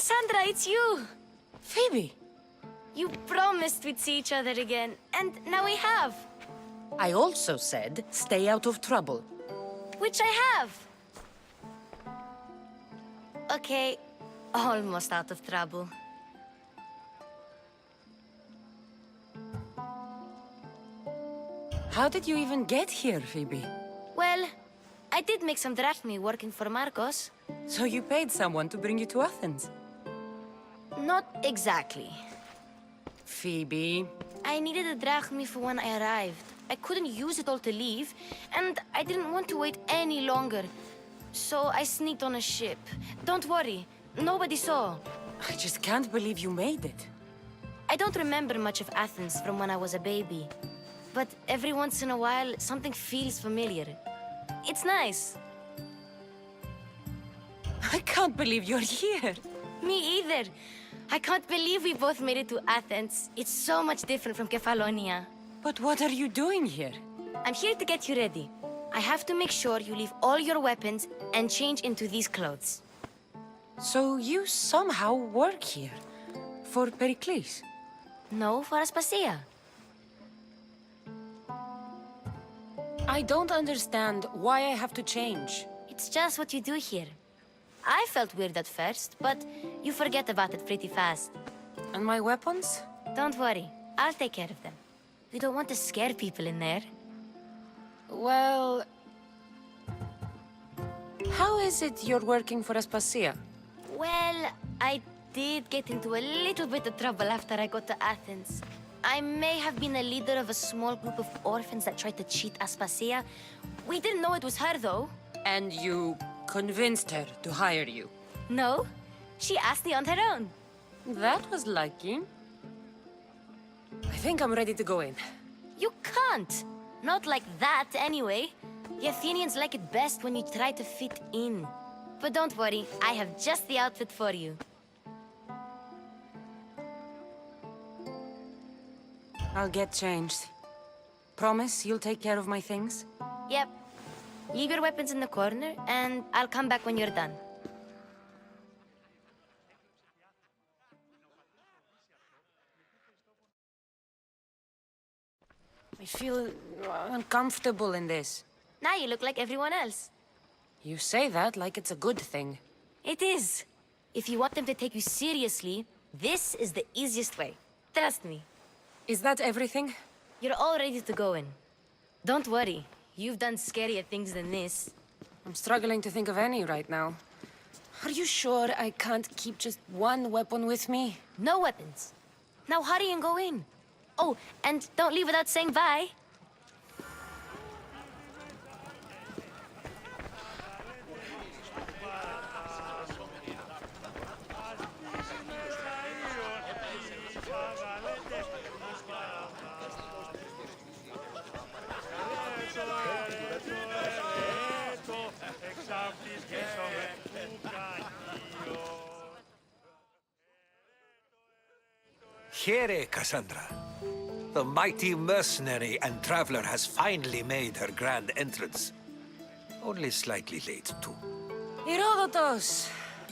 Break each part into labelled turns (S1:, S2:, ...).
S1: Cassandra, it's you!
S2: Phoebe!
S1: You promised we'd see each other again, and now we have.
S2: I also said, stay out of trouble.
S1: Which I have. Okay, almost out of trouble.
S2: How did you even get here, Phoebe?
S1: Well, I did make some drachmi working for Marcos.
S2: So you paid someone to bring you to Athens?
S1: Not exactly.
S2: Phoebe...
S1: I needed a drachmi for when I arrived. I couldn't use it all to leave, and I didn't want to wait any longer. So I sneaked on a ship. Don't worry, nobody saw.
S2: I just can't believe you made it.
S1: I don't remember much of Athens from when I was a baby. But every once in a while, something feels familiar. It's nice.
S2: I can't believe you're here.
S1: Me either. I can't believe we both made it to Athens. It's so much different from Kefalonia.
S2: But what are you doing here?
S1: I'm here to get you ready. I have to make sure you leave all your weapons and change into these clothes.
S2: So you somehow work here? For Pericles?
S1: No, for Aspasia.
S2: I don't understand why I have to change.
S1: It's just what you do here. I felt weird at first, but you forget about it pretty fast.
S2: And my weapons?
S1: Don't worry, I'll take care of them. We don't want to scare people in there.
S2: Well... How is it you're working for Aspasia?
S1: Well, I did get into a little bit of trouble after I got to Athens. I may have been a leader of a small group of orphans that tried to cheat Aspasia. We didn't know it was her, though.
S2: And you convinced her to hire you?
S1: No, she asked me on her own.
S2: That was lucky. I think I'm ready to go in.
S1: You can't. Not like that, anyway. The Athenians like it best when you try to fit in. But don't worry, I have just the outfit for you.
S2: I'll get changed. Promise you'll take care of my things?
S1: Yep. Leave your weapons in the corner, and I'll come back when you're done.
S2: I feel uncomfortable in this.
S1: Now you look like everyone else.
S2: You say that like it's a good thing.
S1: It is. If you want them to take you seriously, this is the easiest way. Trust me.
S2: Is that everything?
S1: You're all ready to go in. Don't worry. You've done scarier things than this.
S2: I'm struggling to think of any right now. Are you sure I can't keep just one weapon with me?
S1: No weapons. Now hurry and go in. Oh, and don't leave without saying bye.
S3: Here, Cassandra. The mighty mercenary and traveler has finally made her grand entrance. Only slightly late, too.
S2: Herodotos!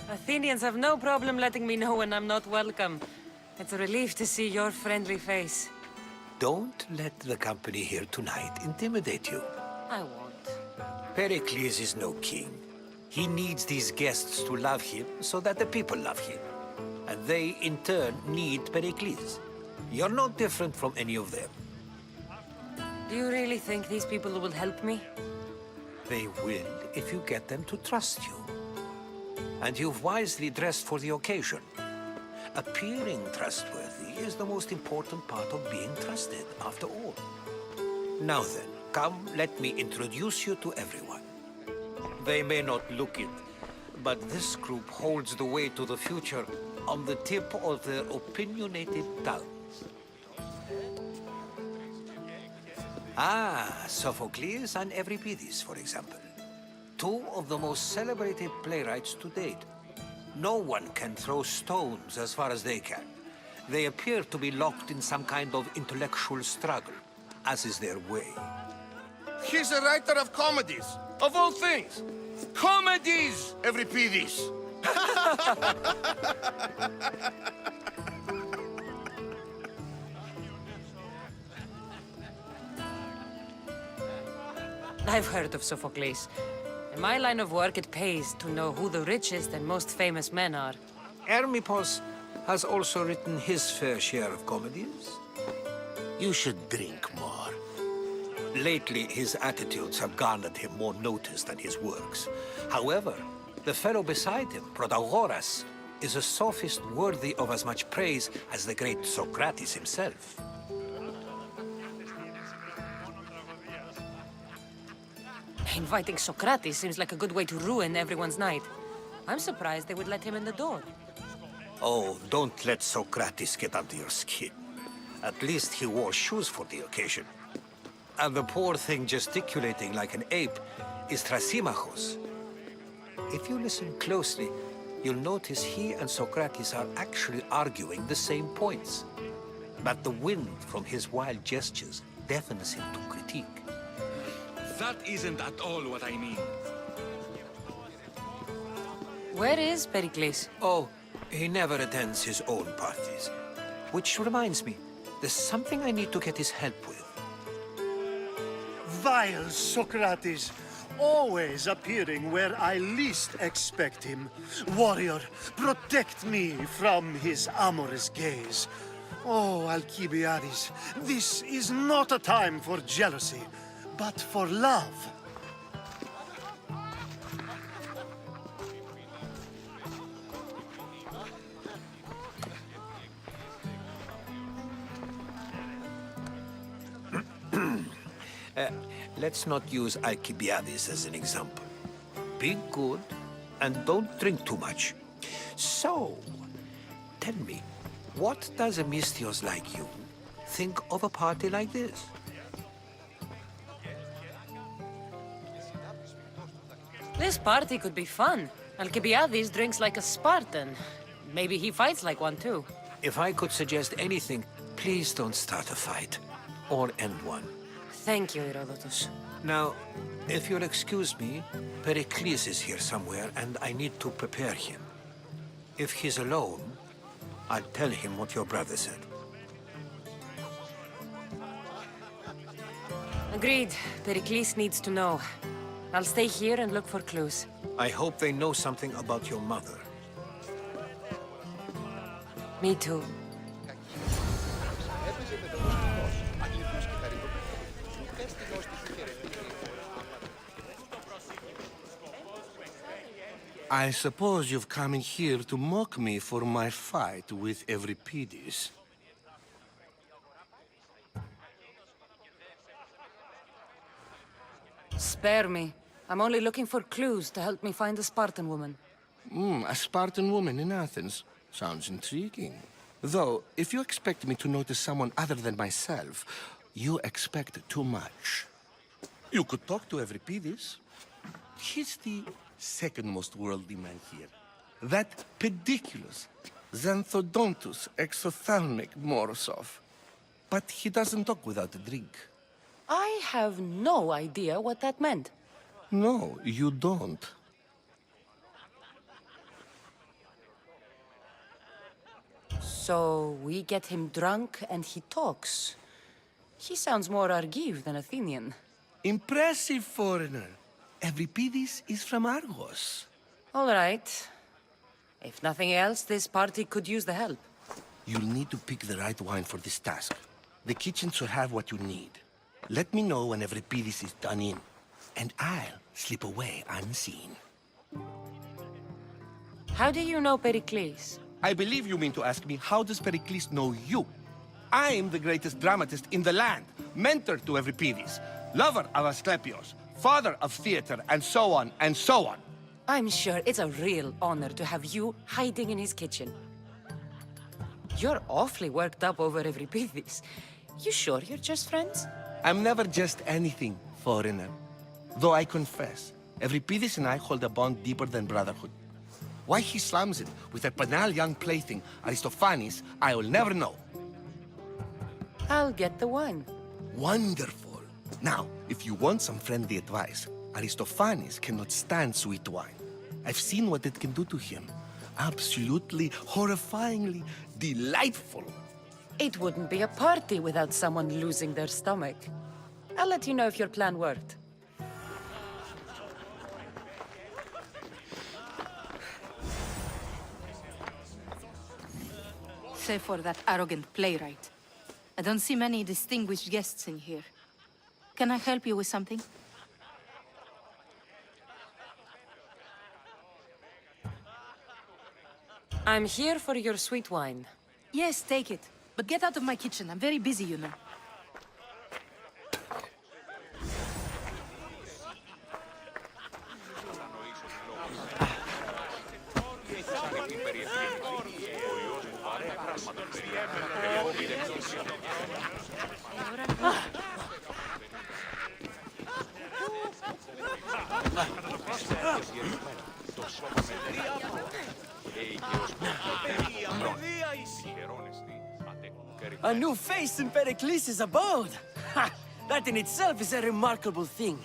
S2: Athenians have no problem letting me know when I'm not welcome. It's a relief to see your friendly face.
S3: Don't let the company here tonight intimidate you.
S2: I won't.
S3: Pericles is no king. He needs these guests to love him so that the people love him. And they, in turn, need Pericles. You're no different from any of them.
S2: Do you really think these people will help me?
S3: They will if you get them to trust you. And you've wisely dressed for the occasion. Appearing trustworthy is the most important part of being trusted, after all. Now then, come, let me introduce you to everyone. They may not look it, but this group holds the way to the future on the tip of their opinionated tongues. Ah, Sophocles and Euripides, for example. Two of the most celebrated playwrights to date. No one can throw stones as far as they can. They appear to be locked in some kind of intellectual struggle, as is their way.
S4: He's a writer of comedies, of all things. Comedies, Euripides.
S2: I've heard of Sophocles. In my line of work, it pays to know who the richest and most famous men are.
S3: Hermippos has also written his fair share of comedies.
S4: You should drink more.
S3: Lately, his attitudes have garnered him more notice than his works. However, the fellow beside him, Protagoras, is a sophist worthy of as much praise as the great Socrates himself.
S2: Inviting Socrates seems like a good way to ruin everyone's night. I'm surprised they would let him in the door.
S3: Oh, don't let Socrates get under your skin. At least he wore shoes for the occasion. And the poor thing gesticulating like an ape is Thrasymachos. If you listen closely, you'll notice he and Socrates are actually arguing the same points. But the wind from his wild gestures deafens him to critique.
S4: That isn't at all what I mean.
S2: Where is Pericles?
S3: Oh, he never attends his own parties. Which reminds me, there's something I need to get his help with.
S5: Vile Socrates, always appearing where I least expect him. Warrior, protect me from his amorous gaze. Oh, Alcibiades, this is not a time for jealousy, but for love.
S3: Let's not use Alcibiades as an example. Be good and don't drink too much. So, tell me, what does a Mystios like you think of a party like this?
S2: This party could be fun. Alcibiades drinks like a Spartan. Maybe he fights like one too.
S3: If I could suggest anything, please don't start a fight or end one.
S2: Thank you, Herodotus.
S3: Now, if you'll excuse me, Pericles is here somewhere and I need to prepare him. If he's alone, I'll tell him what your brother said.
S2: Agreed. Pericles needs to know. I'll stay here and look for clues.
S3: I hope they know something about your mother.
S2: Me too.
S4: I suppose you've come in here to mock me for my fight with Euripides.
S2: Spare me. I'm only looking for clues to help me find the Spartan woman.
S4: A Spartan woman in Athens. Sounds intriguing. Though, if you expect me to notice someone other than myself, you expect too much. You could talk to Euripides. He's the second most worldly man here. That pediculous, xanthodontus exothalmic Morosov. But he doesn't talk without a drink.
S2: I have no idea what that meant.
S4: No, you don't.
S2: So we get him drunk and he talks. He sounds more Argive than Athenian.
S4: Impressive, foreigner. Euripides is from Argos.
S2: All right. If nothing else, this party could use the help.
S4: You'll need to pick the right wine for this task. The kitchen should have what you need. Let me know when Euripides is done in, and I'll slip away unseen.
S2: How do you know Pericles?
S4: I believe you mean to ask me, how does Pericles know you? I'm the greatest dramatist in the land, mentor to Euripides, lover of Asclepios, father of theater, and so on, and so on.
S2: I'm sure it's a real honor to have you hiding in his kitchen. You're awfully worked up over Euripides. You sure you're just friends?
S4: I'm never just anything, foreigner. Though I confess, Euripides and I hold a bond deeper than brotherhood. Why he slams it with a banal young plaything, Aristophanes, I will never know.
S2: I'll get the wine.
S4: Wonderful. Now, if you want some friendly advice, Aristophanes cannot stand sweet wine. I've seen what it can do to him. absolutely, horrifyingly delightful.
S2: It wouldn't be a party without someone losing their stomach. I'll let you know if your plan worked.
S6: Save for that arrogant playwright. I don't see many distinguished guests in here. Can I help you with something?
S2: I'm here for your sweet wine.
S6: Yes, take it. But get out of my kitchen. I'm very busy, you know.
S7: A new face in Pericles' abode! Ha! That in itself is a remarkable thing.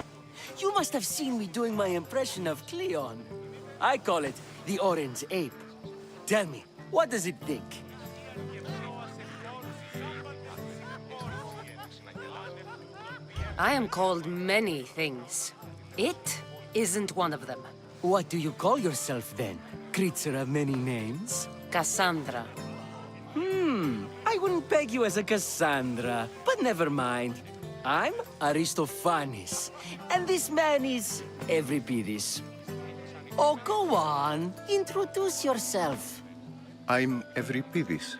S7: You must have seen me doing my impression of Cleon. I call it the Orange Ape. Tell me, what does it think?
S2: I am called many things. It isn't one of them.
S7: What do you call yourself then? Creature of many names?
S2: Cassandra.
S7: I wouldn't peg you as a Cassandra, but never mind. I'm Aristophanes, and this man is Euripides. Oh, go on. Introduce yourself.
S4: I'm Euripides.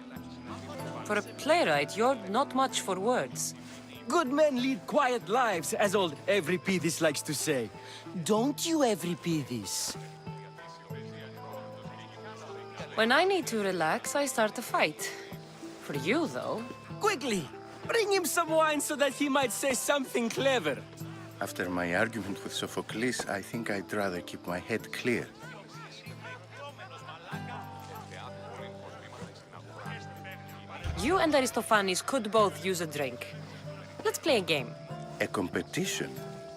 S2: For a playwright, you're not much for words.
S7: Good men lead quiet lives, as old Euripides likes to say. Don't you, Euripides?
S2: When I need to relax, I start a fight. For you, though,
S7: Quickly, bring him some wine so that he might say something clever.
S4: After my argument with Sophocles, I think I'd rather keep my head clear.
S2: you and Aristophanes could both use a drink. Let's play a game.
S4: A competition?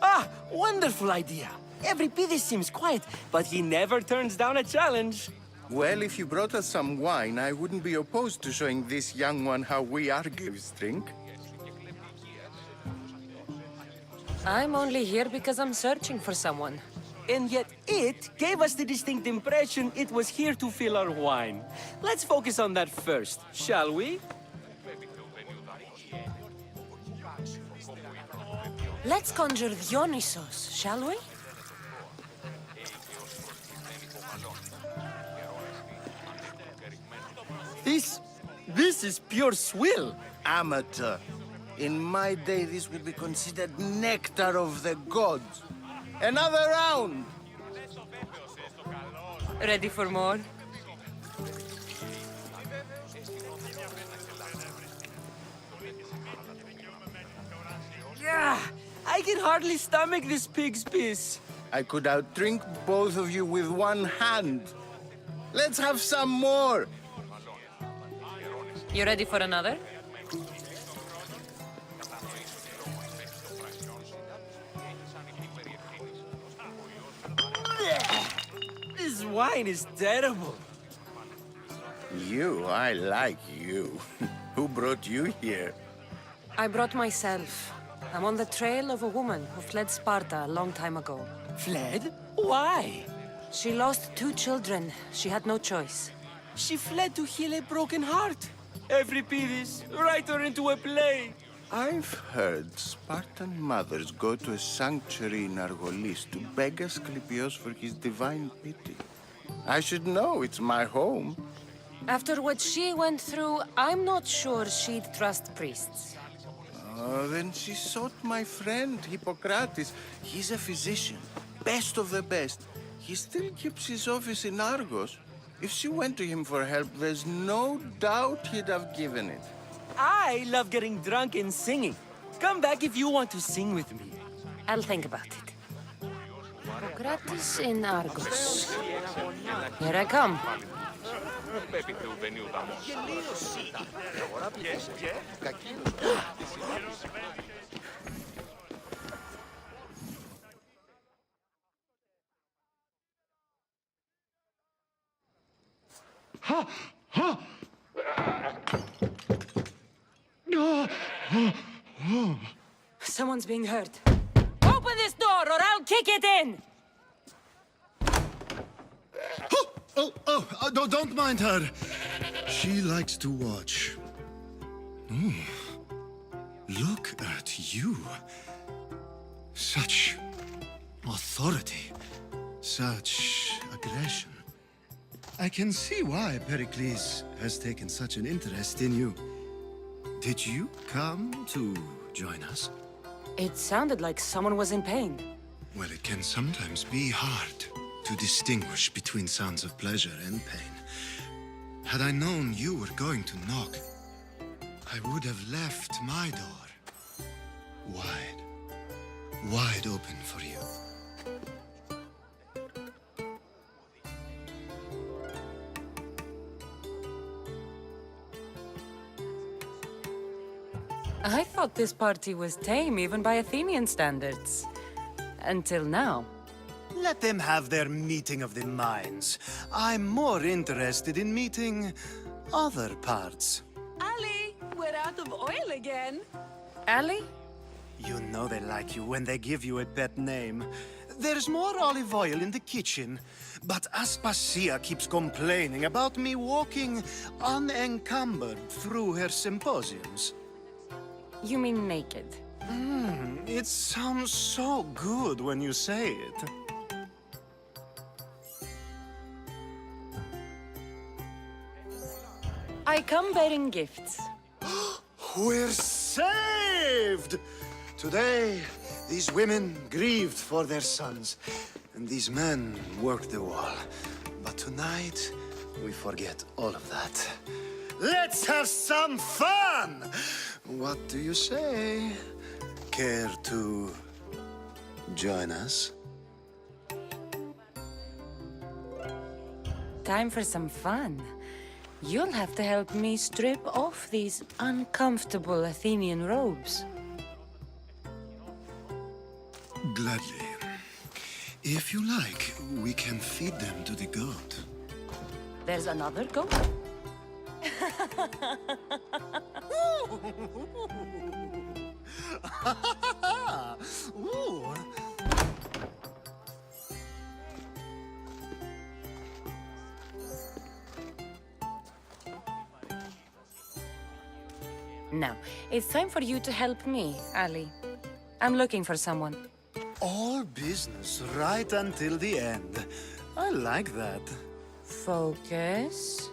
S7: Ah, wonderful idea. Euripides seems quiet, but he never turns down a challenge.
S4: Well, if you brought us some wine, I wouldn't be opposed to showing this young one how we Argives drink.
S2: I'm only here because I'm searching for someone.
S7: And yet it gave us the distinct impression it was here to fill our wine. Let's focus on that first, shall we?
S2: Let's conjure Dionysos, shall we?
S7: This is pure swill.
S8: Amateur. In my day, this would be considered nectar of the gods. Another round!
S2: Ready for more?
S7: Yeah, I can hardly stomach this pig's piss.
S8: I could outdrink both of you with one hand. Let's have some more!
S2: You ready for another?
S7: This wine is terrible.
S8: You, I like you. Who brought you here?
S2: I brought myself. I'm on the trail of a woman who fled Sparta a long time ago.
S7: Fled? Why?
S2: She lost 2 children. She had no choice.
S7: She fled to heal a broken heart. Euripides, write her into a play.
S8: I've heard Spartan mothers go to a sanctuary in Argolis to beg Asclepios for his divine pity. I should know, it's my home.
S2: After what she went through, I'm not sure she'd trust priests.
S8: Oh, then she sought my friend, Hippocrates. He's a physician, best of the best. He still keeps his office in Argos. If she went to him for help, there's no doubt he'd have given it.
S7: I love getting drunk and singing. Come back if you want to sing with me.
S2: I'll think about it. Hippocrates in Argos. Here I come. Someone's being hurt. Open this door or I'll kick it in!
S5: Don't mind her. She likes to watch. Oh, look at you. Such authority. Such aggression. I can see why Pericles has taken such an interest in you. Did you come to join us?
S2: It sounded like someone was in pain.
S5: Well, it can sometimes be hard to distinguish between sounds of pleasure and pain. Had I known you were going to knock, I would have left my door wide open for you.
S2: I thought this party was tame, even by Athenian standards. Until now.
S5: Let them have their meeting of the minds. I'm more interested in meeting other parts.
S9: Ali, we're out of oil again.
S2: Ali?
S5: You know they like you when they give you a pet name. There's more olive oil in the kitchen, but Aspasia keeps complaining about me walking unencumbered through her symposiums.
S2: You mean naked?
S5: It sounds so good when you say it.
S2: I come bearing gifts.
S5: We're saved! Today, these women grieved for their sons, and these men worked the wall. But tonight, we forget all of that. Let's have some fun! What do you say? Care to join us?
S2: Time for some fun. You'll have to help me strip off these uncomfortable Athenian robes.
S5: Gladly. If you like, we can feed them to the goat.
S2: There's another goat?
S5: Ooh.
S2: Now, it's time for you to help me, Ali. I'm looking for someone.
S5: All business right until the end. I like that.
S2: Focus.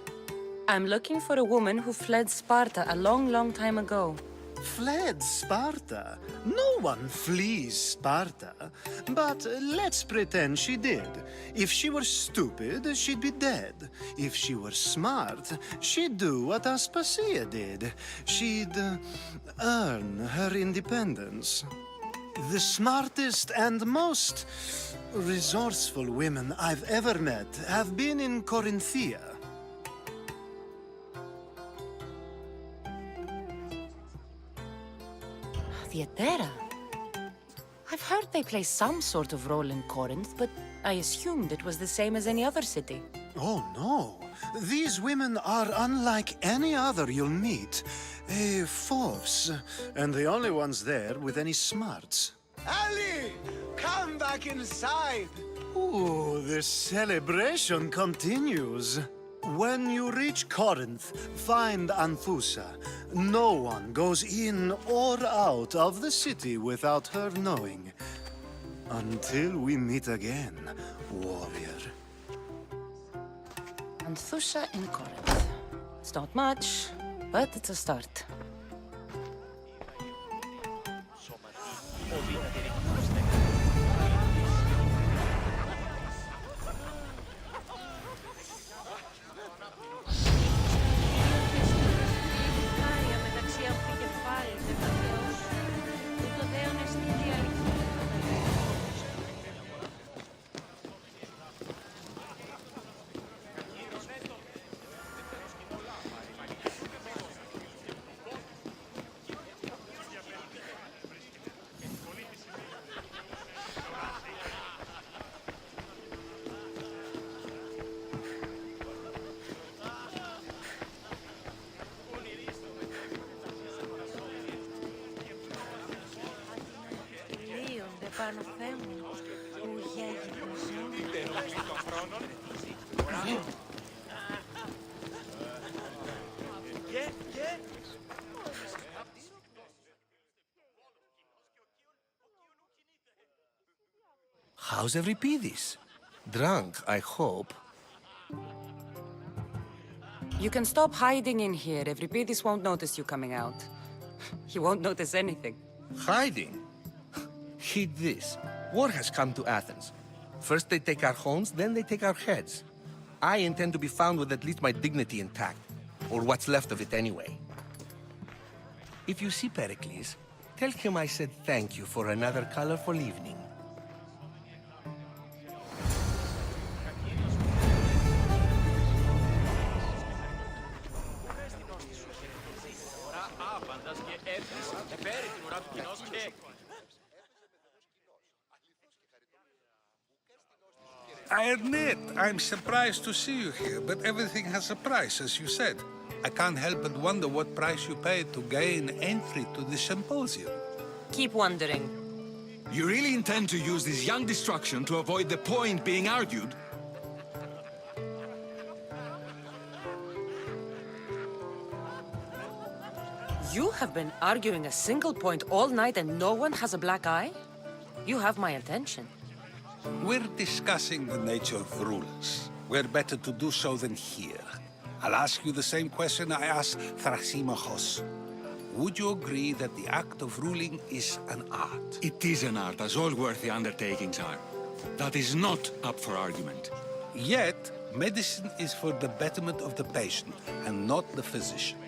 S2: I'm looking for a woman who fled Sparta a long, long time ago.
S5: Fled Sparta? No one flees Sparta. But let's pretend she did. If she were stupid, she'd be dead. If she were smart, she'd do what Aspasia did. She'd earn her independence. The smartest and most resourceful women I've ever met have been in Corinthia.
S2: Theatera. I've heard they play some sort of role in Corinth, but I assumed it was the same as any other city.
S5: Oh, no. These women are unlike any other you'll meet. Fauves, and the only ones there with any smarts.
S8: Ali! Come back inside!
S5: Ooh, the celebration continues. When you reach Corinth, find Anthusa. No one goes in or out of the city without her knowing. Until we meet again, warrior.
S2: Anthusa in Corinth. It's not much, but it's a start. πάνω Θεέ μου.
S4: How's Euripides? Drunk, I hope.
S2: You can stop hiding in here. Euripides won't notice you coming out. He won't notice anything.
S4: Hiding? Heed this. War has come to Athens. First they take our homes, then they take our heads. I intend to be found with at least my dignity intact. Or what's left of it anyway. If you see Pericles, tell him I said thank you for another colorful evening.
S3: I admit, I'm surprised to see you here, but everything has a price, as you said. I can't help but wonder what price you paid to gain entry to the symposium.
S2: Keep wondering.
S10: You really intend to use this young destruction to avoid the point being argued?
S2: You have been arguing a single point all night and no one has a black eye? You have my attention.
S3: We're discussing the nature of rulers. Where better to do so than here? I'll ask you the same question I asked Thrasymachos. Would you agree that the act of ruling is an art?
S10: It is an art, as all worthy undertakings are. That is not up for argument.
S3: Yet, medicine is for the betterment of the patient and not the physician.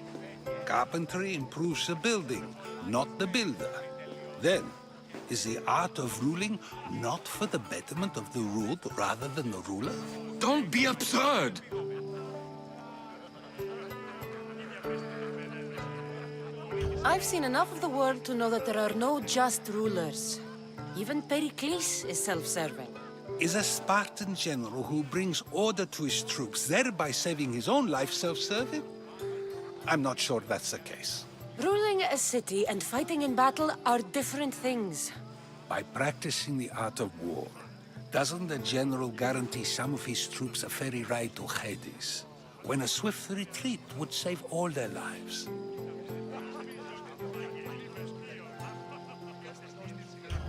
S3: Carpentry improves the building, not the builder. Then, is the art of ruling not for the betterment of the ruled rather than the ruler?
S10: Don't be absurd!
S2: I've seen enough of the world to know that there are no just rulers. Even Pericles is self-serving.
S3: Is a Spartan general who brings order to his troops, thereby saving his own life, self-serving? I'm not sure that's the case.
S2: Ruling a city and fighting in battle are different things.
S3: By practicing the art of war, doesn't the general guarantee some of his troops a ferry ride to Hades, when a swift retreat would save all their lives?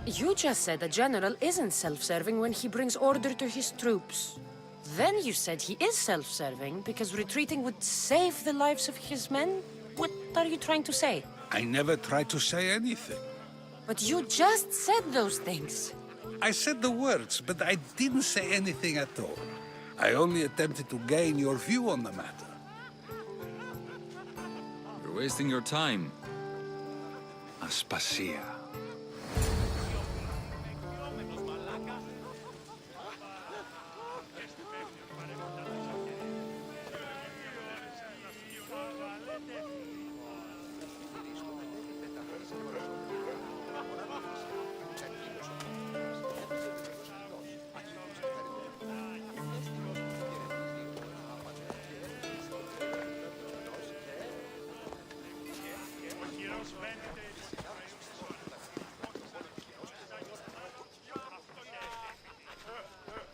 S2: You just said a general isn't self-serving when he brings order to his troops. Then you said he is self-serving because retreating would save the lives of his men? What are you trying to say?
S3: I never tried to say anything.
S2: But you just said those things.
S3: I said the words, but I didn't say anything at all. I only attempted to gain your view on the matter.
S10: You're wasting your time. Aspasia.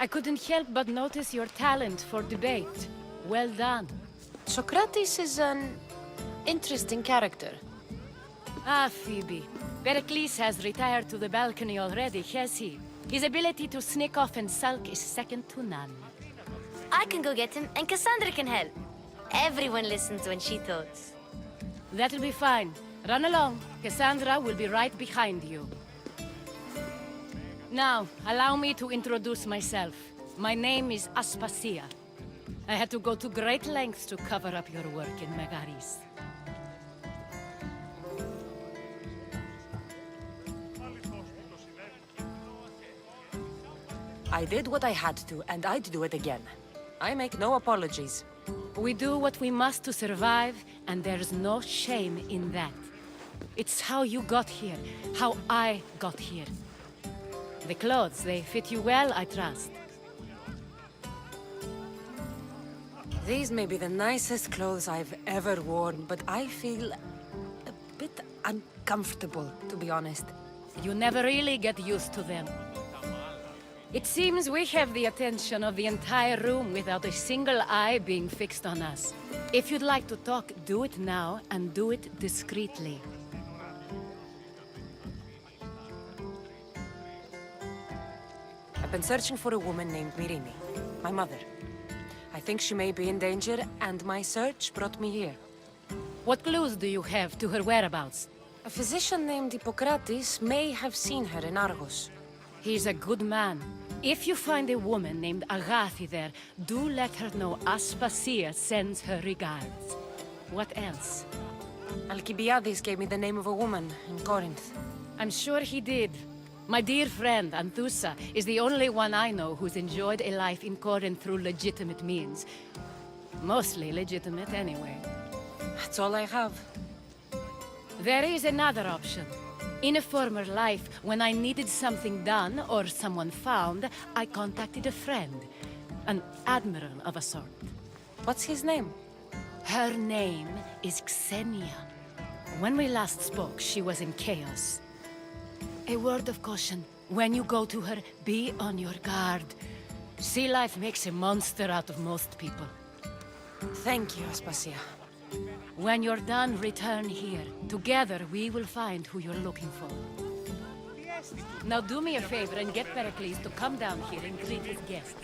S9: I couldn't help but notice your talent for debate. Well done.
S2: Socrates is an interesting character.
S9: Ah, Phoebe. Pericles has retired to the balcony already, has he? His ability to sneak off and sulk is second to none.
S1: I can go get him, and Cassandra can help. Everyone listens when she talks.
S9: That'll be fine. Run along. Cassandra will be right behind you. Now, allow me to introduce myself. My name is Aspasia. I had to go to great lengths to cover up your work in Megaris.
S2: I did what I had to, and I'd do it again. I make no apologies.
S9: We do what we must to survive, and there's no shame in that. It's how you got here, how I got here. The clothes, they fit you well, I trust.
S2: These may be the nicest clothes I've ever worn, but I feel a bit uncomfortable, to be honest.
S9: You never really get used to them. It seems we have the attention of the entire room without a single eye being fixed on us. If you'd like to talk, do it now, and do it discreetly.
S2: I've been searching for a woman named Mirimi, my mother. I think she may be in danger, and my search brought me here.
S9: What clues do you have to her whereabouts?
S2: A physician named Hippocrates may have seen her in Argos.
S9: He's a good man. If you find a woman named Agathi there, do let her know Aspasia sends her regards. What else?
S2: Alcibiades gave me the name of a woman in Corinth.
S9: I'm sure he did. My dear friend, Anthusa, is the only one I know who's enjoyed a life in Corinth through legitimate means. Mostly legitimate, anyway.
S2: That's all I have.
S9: There is another option. In a former life, when I needed something done or someone found, I contacted a friend. An admiral of a sort.
S2: What's his name?
S9: Her name is Xenia. When we last spoke, she was in chaos. A word of caution. When you go to her, be on your guard. Sea life makes a monster out of most people.
S2: Thank you, Aspasia.
S9: When you're done, return here. Together, we will find who you're looking for. Now do me a favor and get Pericles to come down here and greet his guests.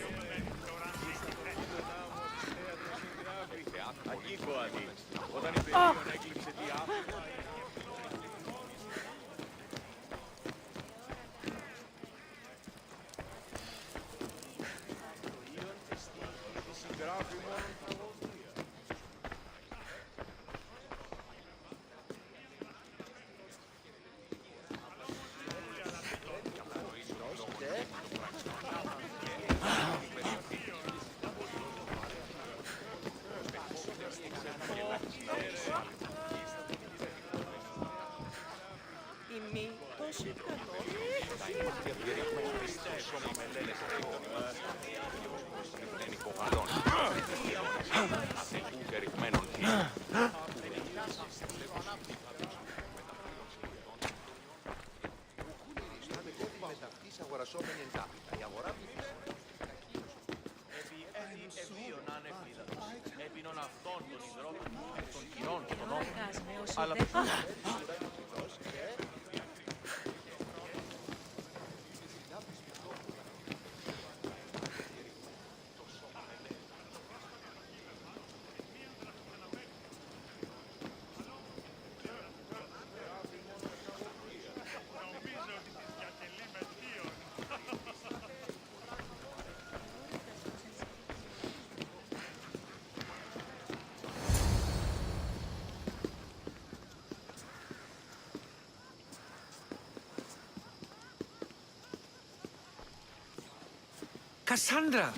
S3: Cassandra!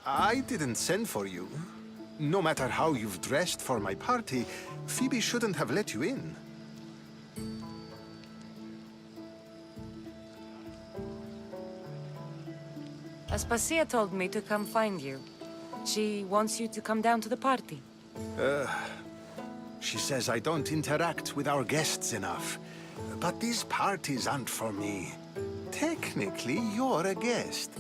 S11: I didn't send for you. No matter how you've dressed for my party, Phoebe shouldn't have let you in.
S2: Aspasia told me to come find you. She wants you to come down to the party.
S11: She says I don't interact with our guests enough. But these parties aren't for me. Technically, you're a guest.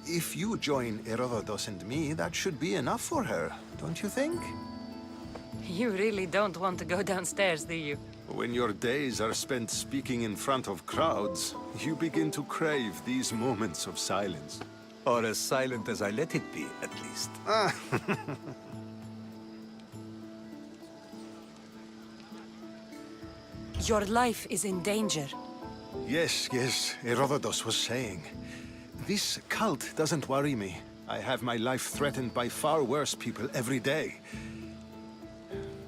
S11: If you join Herodotus and me, that should be enough for her, don't you think?
S2: You really don't want to go downstairs, do you?
S11: When your days are spent speaking in front of crowds, you begin to crave these moments of silence.
S3: Or as silent as I let it be, at least.
S2: Your life is in danger.
S11: Yes, Herodotus was saying. This cult doesn't worry me. I have my life threatened by far worse people every day.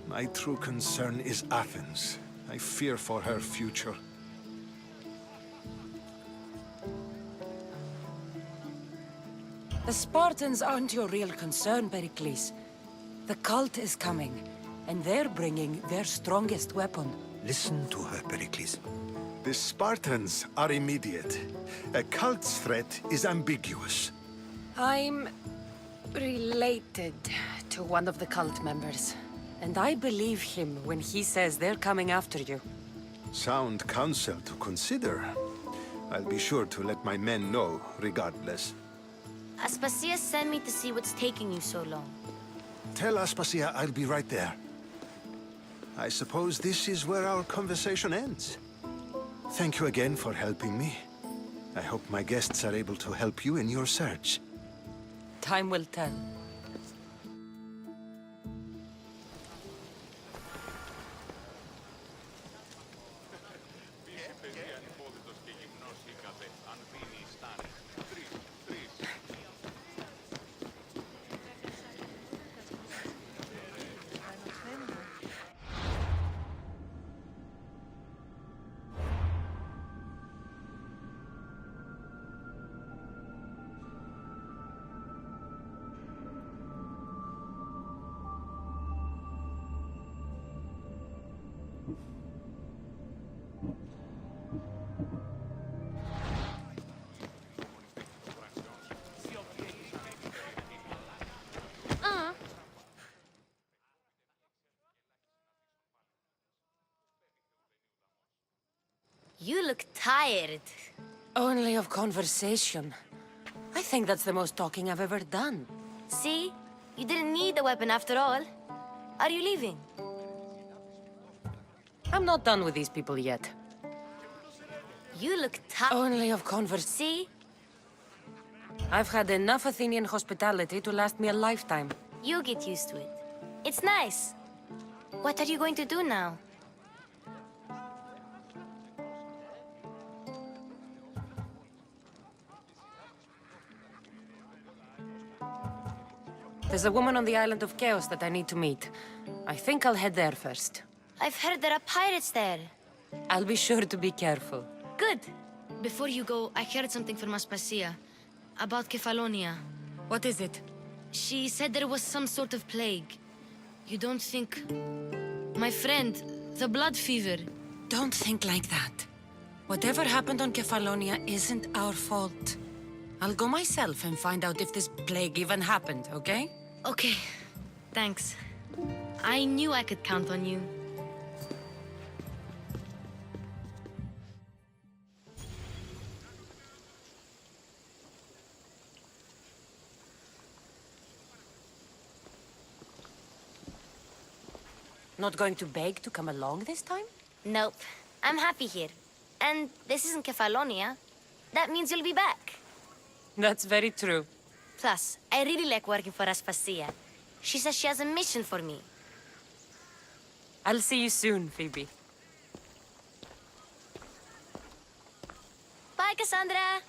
S11: My true concern is Athens. I fear for her future.
S2: The Spartans aren't your real concern, Pericles. The cult is coming, and they're bringing their strongest weapon.
S3: Listen to her, Pericles.
S11: The Spartans are immediate. A cult's threat is ambiguous.
S2: I'm related to one of the cult members, and I believe him when he says they're coming after you.
S11: Sound counsel to consider. I'll be sure to let my men know, regardless.
S1: Aspasia sent me to see what's taking you so long.
S11: Tell Aspasia I'll be right there. I suppose this is where our conversation ends. Thank you again for helping me. I hope my guests are able to help you in your search.
S2: Time will tell.
S1: You look tired.
S2: Only of conversation. I think that's the most talking I've ever done.
S1: See? You didn't need the weapon after all. Are you leaving?
S2: I'm not done with these people yet.
S1: You look tired.
S2: Only of conversation.
S1: See?
S2: I've had enough Athenian hospitality to last me a lifetime.
S1: You get used to it. It's nice. What are you going to do now?
S2: There's a woman on the island of Chaos that I need to meet. I think I'll head there first.
S1: I've heard there are pirates there.
S2: I'll be sure to be careful.
S1: Good. Before you go, I heard something from Aspasia. About Kefalonia.
S9: What is it?
S1: She said there was some sort of plague. You don't think... My friend, the blood fever.
S2: Don't think like that. Whatever happened on Kefalonia isn't our fault. I'll go myself and find out if this plague even happened, okay?
S1: Okay. Thanks. I knew I could count on you.
S2: Not going to beg to come along this time?
S1: Nope. I'm happy here. And this isn't Kefalonia. That means you'll be back.
S2: That's very true.
S1: Plus, I really like working for Aspasia. She says she has a mission for me.
S2: I'll see you soon, Phoebe.
S1: Bye, Cassandra!